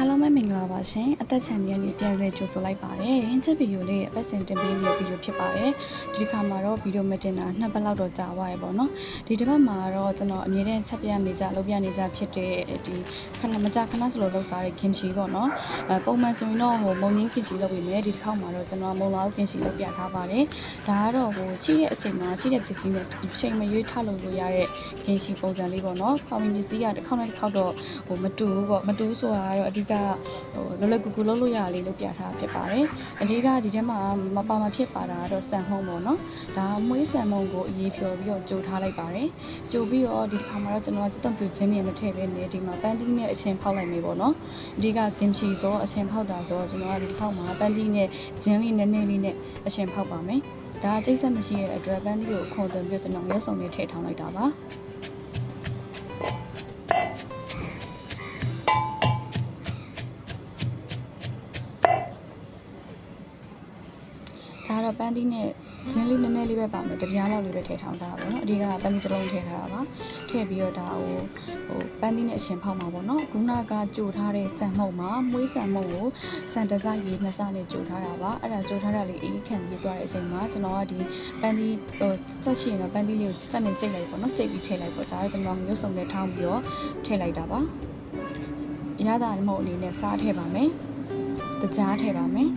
အားလုံးပဲမင်္ဂလာပါရှင်အသက်ချန်မြန်လေးပြန်လည်ကြိုဆိုလိုက်ပါတယ်ဟင်းချက်ဗီဒီယိုလေးအပတ်စဉ်တင်ပေးနေတဲ့ဗီဒီယိုဖြစ်ပါတယ်ဒီခါမှာတော့ဗီဒီယိုမတင်တာ2ပတ်လောက်တော့ကြာသွားရပေါ့နော်ဒီတစ်ပတ်မှာတော့ကျွန်တော်အမြဲတမ်းချက်ပြနေကြလုပ်ပြနေကြဖြစ်တဲ့ဒီခဏမကြခဏစလို့လုပ်စားတဲ့ခင်ချီပေါ့နော်ပုံမှန်ဆိုရင်တော့မုံရင်းခင်ချီလုပ်ပြီးမယ်ဒီတစ်ခါမှာတော့ကျွန်တော်မုံလာဦးခင်ချီလုပ်ပြထားပါတယ်ဒါကတော့ရှိတဲ့အချိန်မှာရှိတဲ့ပစ္စည်းနဲ့ချိန်မရွေးထလုပ်လို့ရတဲ့ခင်ချီပုံစံလေးပေါ့နော်ဖောင်မီပစ္စည်းကတစ်ခေါက်နဲ့တစ်ခေါက်တော့မတူဘူးပေါ့မတူဆိုတာကတော့အဓိကလောလောကူကူလုပ်လို့ရလေးလုပ်ပြထားဖြစ်ပါတယ်အဓိကဒီထဲမှာမပါမဖြစ်ပါတာတော့ဆန်မှုံပေါ့နော်ဒါမွေးဆန်မှုံကိုအရေးဖြော်ပြီးတော့ကြိုထားလိုက်ပါတယ်ကြိုပြီးတော့ဒီတစ်ခါမှာတော့ကျွန်တော်စက်သွန်ပြူချင်းနေမထည့်ပဲနေဒီမှာပန်းသီးနဲ့အရှင်ဖောက်လိုက်မယ်ပေါ့နော်အဓိကကင်ချီဆိုအရှင်ဖောက်တာဆိုကျွန်တော်ကဒီတစ်ခါမှာပန်းသီးနဲ့ဂျင်းလေးနည်းနည်းလေးနဲ့အရှင်ဖောက်ပါမယ်ဒါကျိတ်ဆက်မရှိတဲ့အတွက်ပန်းသီးကိုခွန်သွင်းပြီးကျွန်တော်ရုပ်ဆောင်လေးထည့်ထောင်လိုက်တာပါဒါတော့ပန်းတီးနဲ့ဂျင်းလေးနည်းနည်းလေးပဲပါမယ်တပြားလောက်လေးပဲထည့်ထောင်ထားပါဘောနော်အဓိကပန်းတီးတစ်လုံးထည့်ထားတာပါထည့်ပြီးတော့ဒါပန်းတီးနဲ့အရှင်ဖောက်မှာပေါ့နော်ခုနကကြိုထားတဲ့ဆန်မှုန့်မှာမွေးဆန်မှုန့်ကိုဆန်တစရေနှစ်စနဲ့ကြိုထားတာပါအဲ့ဒါကြိုထားတာလေးအေးခံပြီးသွားတဲ့အချိန်မှာကျွန်တော်ကဒီပန်းတီးဆက်ရှိရင်တော့ပန်းတီးလေးကိုစက်နဲ့ကြိတ်လိုက်ပေါ့နော်ကြိတ်ပြီးထည့်လိုက်ပေါ့ဒါတော့ကျွန်တော်မျိုးစုံနဲ့ထောင်းပြီးတော့ထည့်လိုက်တာပါရတာမဟုတ်အနေနဲ့စားထည့်ပါမယ်တကြားထည့်ပါမယ်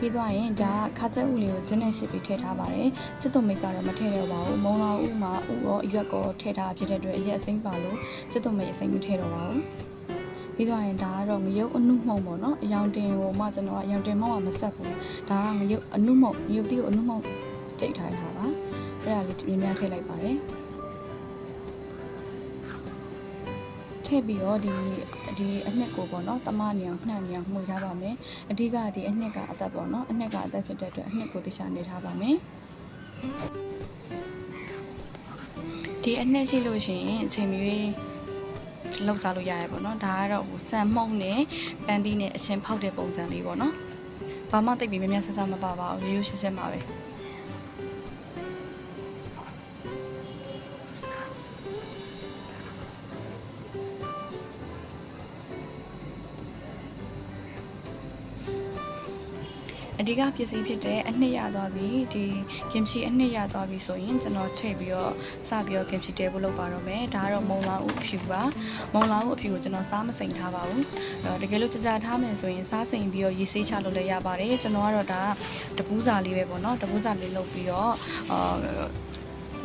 ပြီးသွားရင်ဒါခါကျက်ဥလေးကိုကျင်းနဲ့ရှစ်ပြီးထည့်ထားပါတယ်ချစ်သွမိတ်ကတော့မထည့်တော့ပါဘူးမုံလာဥမှာဥရောအရွက်ကောထည့်ထားဖြစ်တဲ့အတွက်အရက်အစိမ့်ပါလို့ချစ်သွမိတ်အစိမ့်မထည့်တော့ပါဘူးပြီးသွားရင်ဒါကတော့ငရုတ်အနုမှုံပေါ့နော်အယောင်တင်ကိုမှကျွန်တော်ကအယောင်တင်မှမဆက်ဘူးဒါကငရုတ်အနုမှုံငရုတ်တီးကိုအနုမှုံကြိတ်ထားတာပါအဲ့ဒါလေးများများထည့်လိုက်ပါတယ်ထည့်ပြီးတော့ဒီအနှစ်ကိုပေါ့နော်တမနေအောင်နှံ့နေအောင်မှုထားပါမယ်အဓိကဒီအနှစ်ကအသက်ပေါ့နော်အနှစ်ကအသက်ဖြစ်တဲ့အတွက်အနှစ်ကိုသိချနေထားပါမယ်ဒီအနှစ်ရှိလို့ရှိရင်အချိန်မရွေးလောက်စားလို့ရရပေါ့နော်ဒါကတော့ဆန်မှုန့်နဲ့ပန်းသီးနဲ့အရှင်ဖောက်တဲ့ပုံစံလေးပေါ့နော်ဘာမှတိတ်ပြီးများများဆဆမပါပါဘူးရိုးရိုးရှင်းရှင်းပါပဲအဓိကပစ္စည်းဖြစ်တဲ့အနှစ်ရသွားပြီဒီကင်ချီအနှစ်ရသွားပြီဆိုရင်ကျွန်တော်ချိန်ပြီးတော့စပြီးတော့ကင်ချီတဲဖို့လုပ်ပါတော့မယ်ဒါကတော့မုံလာဥအဖြူပါမုံလာဥအဖြူကိုကျွန်တော်စားမစိမ်ထားပါဘူးတကယ်လို့ကြာထားမယ်ဆိုရင်စားစိမ်ပြီးတော့ရေဆေးချလုပ်လည်းရပါတယ်ကျွန်တော်ကတော့ဒါတပူးစာလေးပဲပေါ့နော်တပူးစာလေးလုပ်ပြီးတော့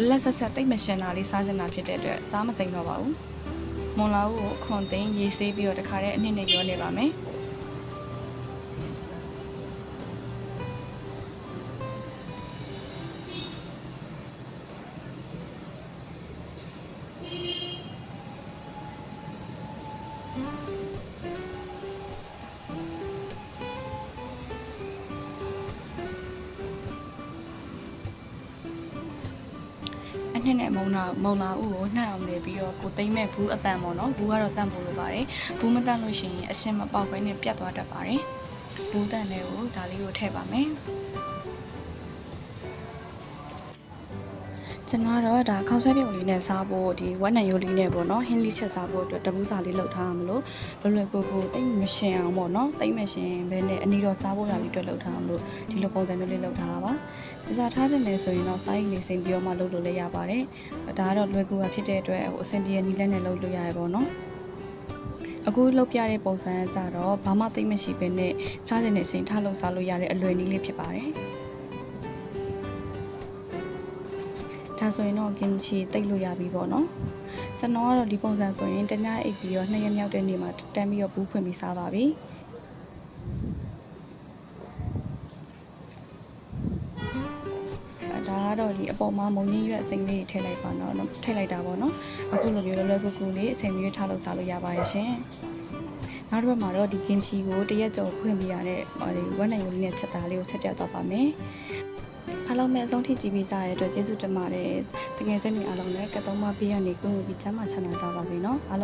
လက်ဆက်ဆက်တိတ်မရှင်တာလေးစားချင်တာဖြစ်တဲ့အတွက်စားမစိမ်တော့ပါဘူးမုံလာဥကိုခွန်သိမ်းရေဆေးပြီးတော့တခါတည်းအနှစ်နဲ့ရောနေပါမယ်အနှစ်နဲ့မုံလာဥကိုနှံ့အောင်နေပြီးတော့ကိုသိမ့်မဲ့ဘူးအတန်ပေါ့နော်ဘူးကတော့တန့်ဖို့လိုပါတယ်ဘူးမတန့်လို့ရှိရင်အရှင်မပေါက်ဘဲနဲ့ပြတ်သွားတတ်ပါတယ်ဘူးတန့်လေးကိုဒါလေးကိုထည့်ပါမယ်ကျွန်တော်ကတော့ဒါခေါက်ဆွဲပြုံလေးနဲ့စားဖို့ဒီဝက်နံရိုးလေးနဲ့ပေါ့နော်ဟင်းလေးချက်စားဖို့အတွက်တပူးစာလေးလှုပ်ထားအောင်မလို့လွယ်လွယ်ကူကူတိတ်မရှင်အောင်ပေါ့နော်တိတ်မရှင်ဘဲနဲ့အနီတော့စားဖို့ရလေးအတွက်လှုပ်ထားအောင်လို့ဒီလိုပုံစံမျိုးလေးလှုပ်ထားတာပါစားထားခြင်းနဲ့ဆိုရင်တော့စားရည်လေးစိမ့်ပြီးတော့မှလှုပ်လို့လည်းရပါတယ်ဒါကတော့လွယ်ကူတာဖြစ်တဲ့အတွက်အဆင်ပြေနီးလက်နဲ့လှုပ်လို့ရတယ်ပေါ့နော်အခုလှုပ်ပြတဲ့ပုံစံကကြတော့ဘာမှတိတ်မရှိဘဲနဲ့စားခြင်းနဲ့စိမ့်ထားလှုပ်စားလို့ရတဲ့အလွယ်နည်းလေးဖြစ်ပါတယ်ဒါဆိုရင်တော့ကင်ချီတိတ်လို့ရပြီပေါ့နော်ကျွန်တော်ကတော့ဒီပုံစံဆိုရင်တညအိပ်ပြီးတော့2ရက်မြောက်တဲ့နေ့မှာတန်းပြီးတော့ဘူးဖွင့်ပြီးစားပါပြီဒါကတော့ဒီအပေါ်မှာမုံရင်းရွက်အစိမ်းလေးထည့်လိုက်ပါတော့ထည့်လိုက်တာပေါ့နော်အခုလိုမျိုးလောလောကူကူလေးအစိမ်းမျိုးထားလို့စားလို့ရပါရဲ့ရှင်နောက်တစ်ပတ်မှာတော့ဒီကင်ချီကိုတရက်ကျော်ဖွင့်ပြရတဲ့ဝက်နံရိုးလေးနဲ့ချက်တာလေးကိုချက်ပြသွားပါမယ်အားလုံးပဲအဆုံးထိကြည့်ပေးကြတဲ့အတွက်ကျေးဇူးတင်ပါတယ်တကယ်ချင်းနေအားလုံးလည်းကတ်သုံးမပေးရနေကိုပြီးချမ်းသာချမ်းသာကြပါစေနော်အားလုံး